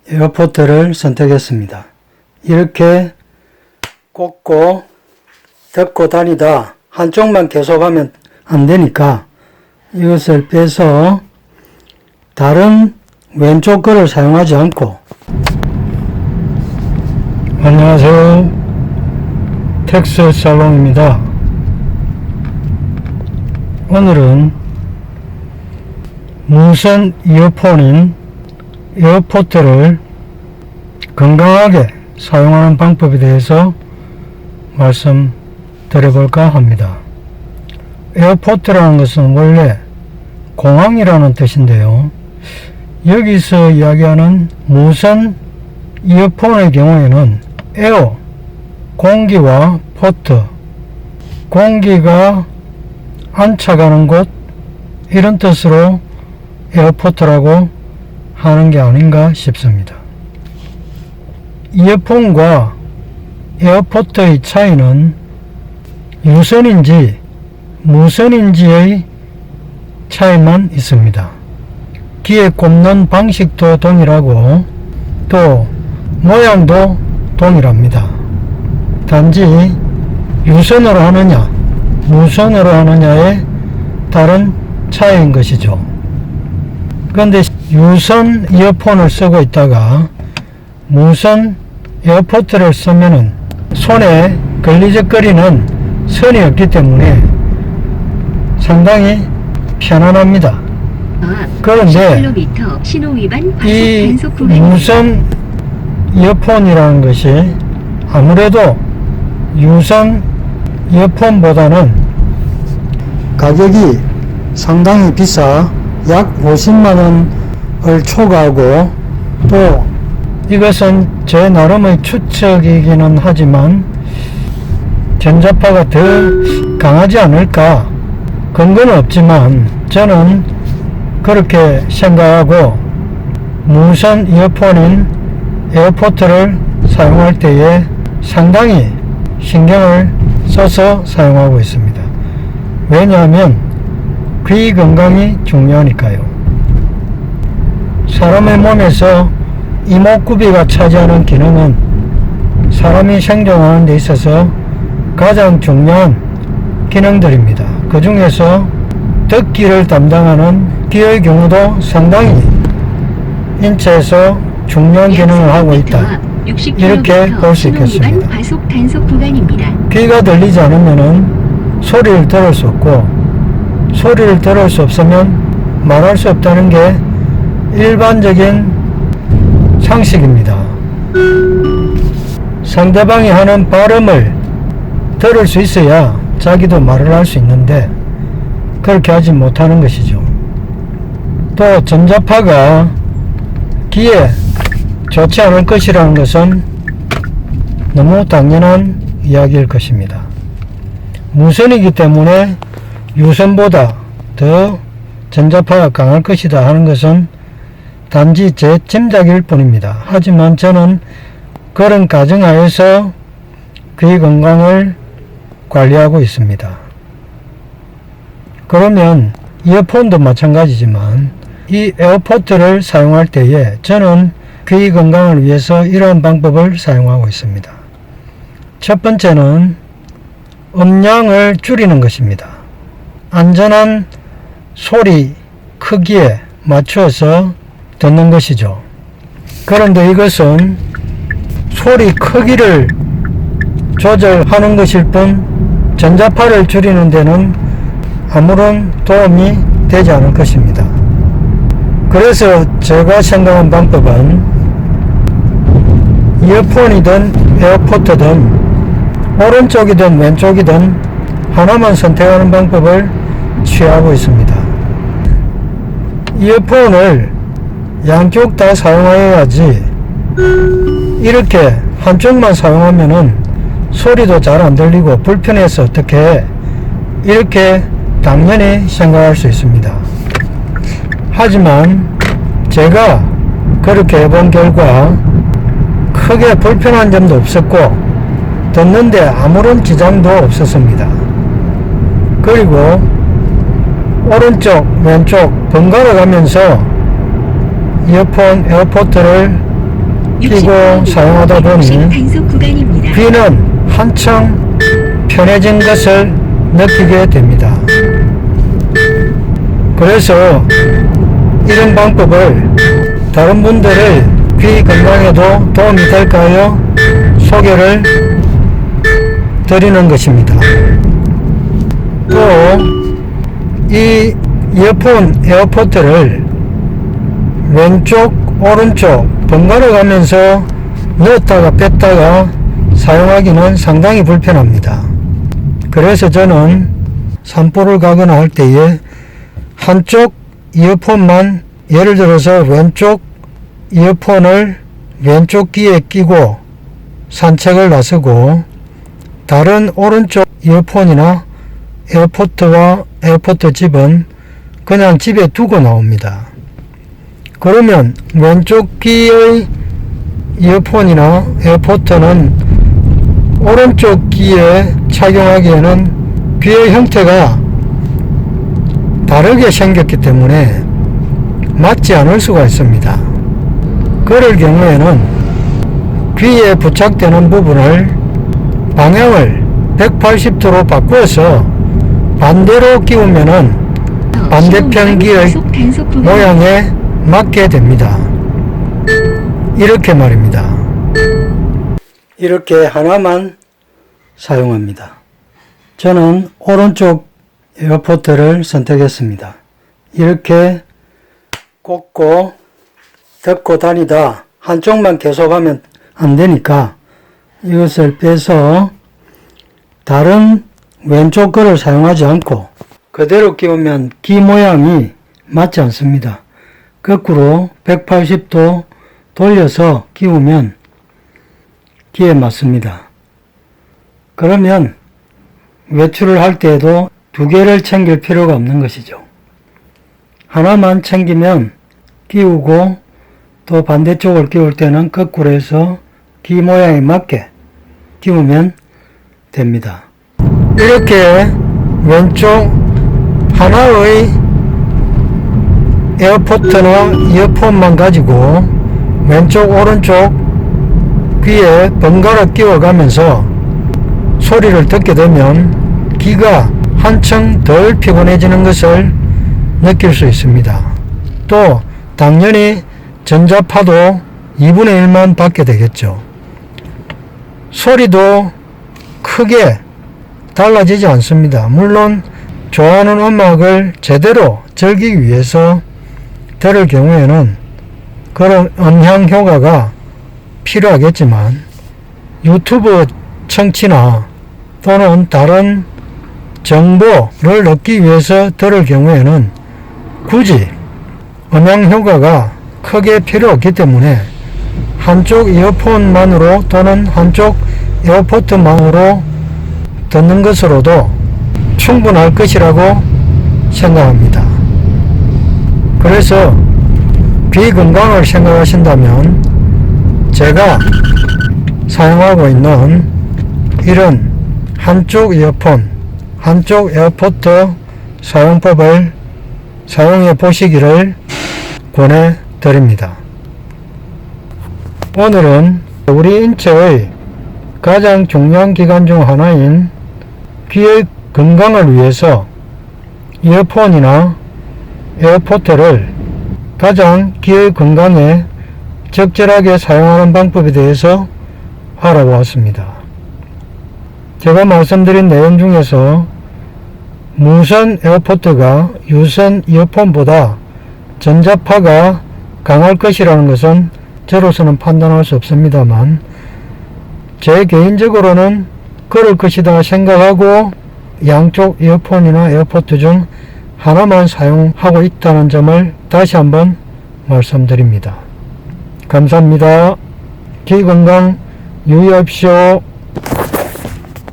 에어포트를 선택했습니다. 이렇게 꽂고 듣고 다니다 한쪽만 계속하면 안 되니까 이것을 빼서 다른 왼쪽 거를 사용하지 않고. 안녕하세요, 텍스살롱입니다. 오늘은 무선 이어폰인 에어포트를 건강하게 사용하는 방법에 대해서 말씀드려볼까 합니다. 에어포트라는 것은 원래 공항이라는 뜻인데요, 여기서 이야기하는 무선 이어폰의 경우에는 에어, 공기와 포트, 공기가 안착하는 곳, 이런 뜻으로 에어포트라고 하는 게 아닌가 싶습니다. 이어폰과 에어포트의 차이는 유선인지 무선인지의 차이만 있습니다. 귀에 꼽는 방식도 동일하고 또 모양도 동일합니다. 단지 유선으로 하느냐 무선으로 하느냐의 다른 차이인 것이죠. 그런데 유선 이어폰을 쓰고 있다가 무선 에어포트를 쓰면은 손에 걸리적거리는 선이 없기 때문에 상당히 편안합니다. 그런데 이 무선 이어폰이라는 것이 아무래도 유선 이어폰보다는 가격이 상당히 비싸 약 50만원을 초과하고, 또 이것은 제 나름의 추측이기는 하지만 전자파가 더 강하지 않을까, 근거는 없지만 저는 그렇게 생각하고 무선 이어폰인 에어포트를 사용할 때에 상당히 신경을 써서 사용하고 있습니다. 왜냐하면 귀 건강이 중요하니까요. 사람의 몸에서 이목구비가 차지하는 기능은 사람이 생존하는 데 있어서 가장 중요한 기능들입니다. 그 중에서 듣기를 담당하는 귀의 경우도 상당히 인체에서 중요한 기능을 하고 있다, 이렇게 볼 수 있겠습니다. 귀가 들리지 않으면 소리를 들을 수 없고, 소리를 들을 수 없으면 말할 수 없다는 게 일반적인 상식입니다. 상대방이 하는 발음을 들을 수 있어야 자기도 말을 할 수 있는데 그렇게 하지 못하는 것이죠. 또 전자파가 귀에 좋지 않을 것이라는 것은 너무 당연한 이야기일 것입니다. 무선이기 때문에 유선보다 더 전자파가 강할 것이다 하는 것은 단지 제 짐작일 뿐입니다. 하지만 저는 그런 가정하에서 귀 건강을 관리하고 있습니다. 그러면 이어폰도 마찬가지지만 이 에어포트를 사용할 때에 저는 귀 건강을 위해서 이러한 방법을 사용하고 있습니다. 첫 번째는 음량을 줄이는 것입니다. 안전한 소리 크기에 맞추어서 듣는 것이죠. 그런데 이것은 소리 크기를 조절하는 것일 뿐 전자파를 줄이는 데는 아무런 도움이 되지 않을 것입니다. 그래서 제가 생각한 방법은 이어폰이든 에어포트든 오른쪽이든 왼쪽이든 하나만 선택하는 방법을 취하고 있습니다. 이어폰을 양쪽 다 사용해야지 이렇게 한쪽만 사용하면은 소리도 잘 안 들리고 불편해서 어떻게 해, 이렇게 당연히 생각할 수 있습니다. 하지만 제가 그렇게 해본 결과 크게 불편한 점도 없었고 듣는데 아무런 지장도 없었습니다. 그리고 오른쪽 왼쪽 번갈아 가면서 이어폰 에어포트를 끼고 사용하다 보니 귀는 한층 편해진 것을 느끼게 됩니다. 그래서 이런 방법을 다른 분들의 귀 건강에도 도움이 될까요? 소개를 드리는 것입니다. 또 이 이어폰 에어포트를 왼쪽 오른쪽 번갈아 가면서 넣었다가 뺐다가 사용하기는 상당히 불편합니다. 그래서 저는 산보를 가거나 할 때에 한쪽 이어폰만, 예를 들어서 왼쪽 이어폰을 왼쪽 귀에 끼고 산책을 나서고 다른 오른쪽 이어폰이나 에어포트와 에어포트 칩은 그냥 집에 두고 나옵니다. 그러면 왼쪽 귀의 이어폰이나 에어포트는 오른쪽 귀에 착용하기에는 귀의 형태가 다르게 생겼기 때문에 맞지 않을 수가 있습니다. 그럴 경우에는 귀에 부착되는 부분을 방향을 180도로 바꾸어서 반대로 끼우면은 반대편 귀의 모양에 맞게 됩니다. 이렇게 말입니다. 이렇게 하나만 사용합니다. 저는 오른쪽 에어포트를 선택했습니다. 이렇게 꽂고 듣고 다니다 한쪽만 계속하면 안되니까 이것을 빼서 다른 왼쪽 거를 사용하지 않고 그대로 끼우면 귀 모양이 맞지 않습니다. 거꾸로 180도 돌려서 끼우면 귀에 맞습니다. 그러면 외출을 할 때에도 두 개를 챙길 필요가 없는 것이죠. 하나만 챙기면 끼우고 또 반대쪽을 끼울 때는 거꾸로 해서 귀 모양에 맞게 끼우면 됩니다. 이렇게 왼쪽 하나의 에어포트나 이어폰만 가지고 왼쪽 오른쪽 귀에 번갈아 끼워가면서 소리를 듣게 되면 귀가 한층 덜 피곤해지는 것을 느낄 수 있습니다. 또 당연히 전자파도 2분의 1만 받게 되겠죠. 소리도 크게 달라지지 않습니다. 물론 좋아하는 음악을 제대로 즐기기 위해서 들을 경우에는 그런 음향 효과가 필요하겠지만 유튜브 청취나 또는 다른 정보를 얻기 위해서 들을 경우에는 굳이 음향 효과가 크게 필요 없기 때문에 한쪽 이어폰만으로 또는 한쪽 에어포트만으로 듣는 것으로도 충분할 것이라고 생각합니다. 그래서 귀 건강을 생각하신다면 제가 사용하고 있는 이런 한쪽 이어폰, 한쪽 에어포트 사용법을 사용해 보시기를 권해드립니다. 오늘은 우리 인체의 가장 중요한 기관 중 하나인 귀의 건강을 위해서 이어폰이나 에어포트를 가장 귀의 건강에 적절하게 사용하는 방법에 대해서 알아보았습니다. 제가 말씀드린 내용 중에서 무선 에어포트가 유선 이어폰보다 전자파가 강할 것이라는 것은 저로서는 판단할 수 없습니다만 제 개인적으로는 그럴 것이다 생각하고 양쪽 이어폰이나 에어포트 중 하나만 사용하고 있다는 점을 다시 한번 말씀드립니다. 감사합니다. 귀 건강 유의하십시오.